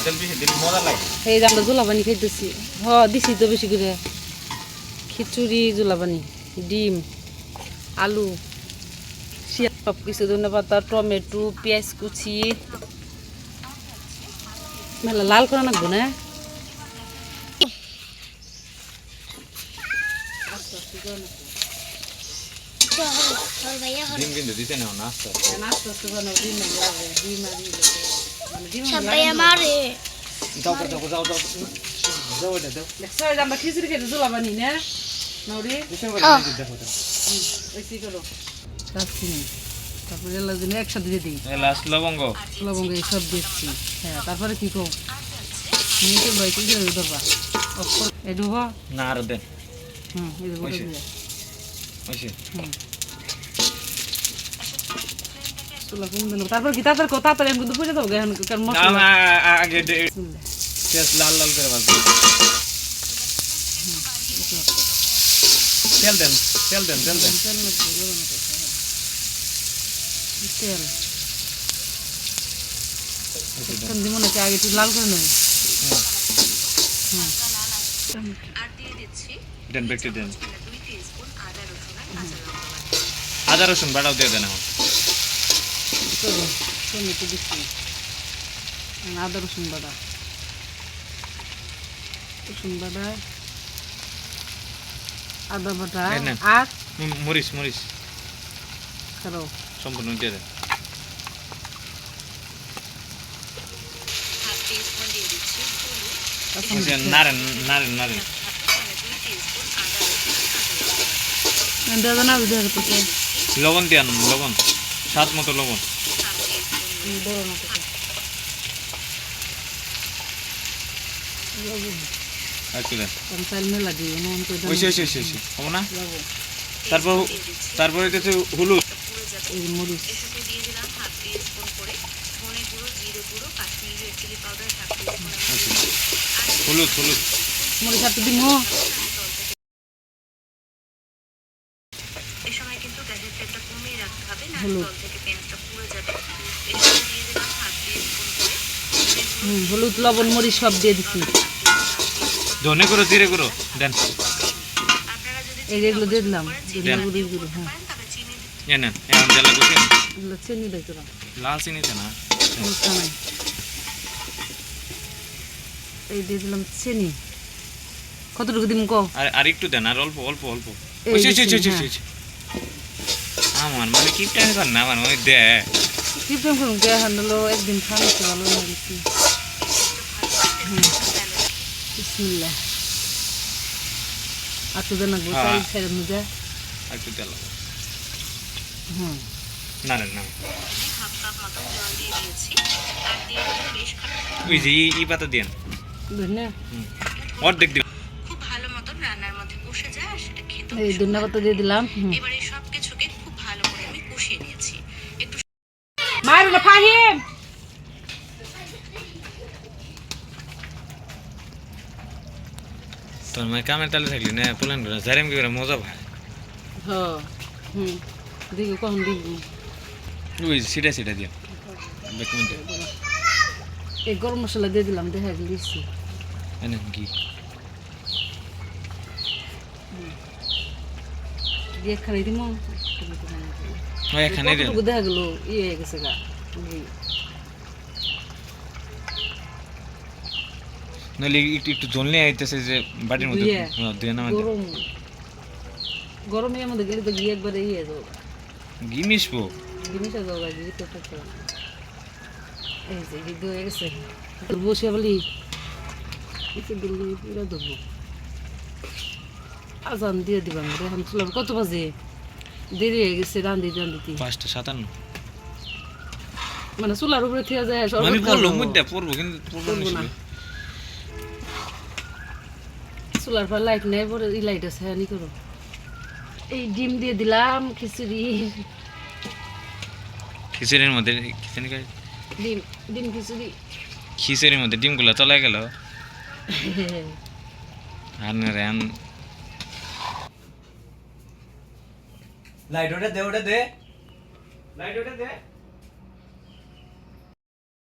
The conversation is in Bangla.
তেল বেশি দিলে মজা লাগে। এই যে আমরা জোলা পানি খাইতেছি। দিছি তো বেশি করে। খিচুড়ি, জোলা পানি, ডিম, আলু, সব কিছু, ধনেপাতা, টমেটো, পেঁয়াজ কুচি, মেলা লাল করে রাখবো না। ডিম কিন্তু দিতে নেও না আস্তে আমরা খিচুড়ি খেতে জোলা পানি না তারপরে একসাথে দিয়ে দিই লবঙ্গ লবঙ্গ সব দিচ্ছি। হ্যাঁ, তারপরে কি কো ভাই কি ধরবা এই ডুবো না আরো দেন। তারপর কি তাড়াতাড়ি আমি কিন্তু বুঝে দেবো আগে লাল লাল করে ভাজবো। তেল দেন তেল দেন তেল দেন তেল দিব নাকি আগে একটু লাল করে নেব। দেন ব্যক্তি দেন আদা রসুন বাটাও দিয়ে দেন। এখন টমেটো দিচ্ছি, আদা রসুন বাটা, আদা বাটা আর মরিচ মরিচ খারাপ সম্পূর্ণ দিয়ে দেন। নারেন নারেন নারেন লবণ দিয়ে আনুন, লবণ স্বাদ মতো লবণ। তারপরে হলুদ হলুদ হলুদ মরিচ আর দিব। হলুদ লবণ মরিচ সব দিয়ে দিচ্ছি। ধনে গুঁড়ো জিরে গুঁড়ো দেন। এই যেগুলো দিয়ে দিলাম। চিনি দিলাম, লাল চিনিতে না এই দিয়ে দিলাম চিনি। কতটুকু দিম কো? আর একটু দেন, আর অল্প অল্প অল্প। আমার মানে কি টাইম কর না, আমার মানে দে কি টাইম করুন কে হলো একদিন খাওয়া ভালো লাগছে। বিসমিল্লাহ আটু দেন না গোসাই ছেড়ে মুজা একটু তেল। না না না হাফ কাপ মতো জল দিয়ে দিয়েছি আর দিয়ে বেশ ওই যে এই পাতা দেন ধনে অর্ধেক দিন খুব ভালো মতো রান্নার মধ্যে কষে যায় আর সেটা খেতে এই ধনে পাতা দিয়ে দিলাম। এবারে সব কিছুকে খুব ভালো করে আমি কষিয়ে নিয়েছি। একটু মার না ফাহিম তোর মাই কামের তালে থাকলি না প্ল্যান করে জারেম কি করে মজা ভাই। হ্যাঁ দেখি কখন দিব ওই সিটা সিটা দিয়া এই গরম মশলা দিয়ে দিলাম, দেখা গেছি কি এখানে দিব। এখানে দেখা গেল ইয়ে হয়ে গেছে গা নইলে একটু জল নিয়ে আইতেছে যে বাটির মধ্যে দিয়ে না গরম গরমে আমাদের গেলে তো গিয়ে একবারে ইয়ে যাবো ঘি মিশবো জিনিসটা যাবো ঘি তো এই যে ঘি হয়ে গেছে বসে বলি একটু দিল্লি পুরো দেবো। আজান দিয়ে দিবাম রে এখন চলাম। কত বাজে? দেরি হয়ে গেছে রান্দিতে 5:57 মানে চুলার উপরে থেকে যায় আমি বললাম মধ্যে পড়বো কিন্তু পড়বো না। চুলার পর লাইট নেই, পরে এই লাইট আছে নি করো। এই ডিম দিয়ে দিলাম খিচুড়ির মধ্যে ডিম ডিম খিচুড়ির মধ্যে ডিমগুলো তলায় গেল। আর না রে লাইট ওটা দে লাইট ওটা দে।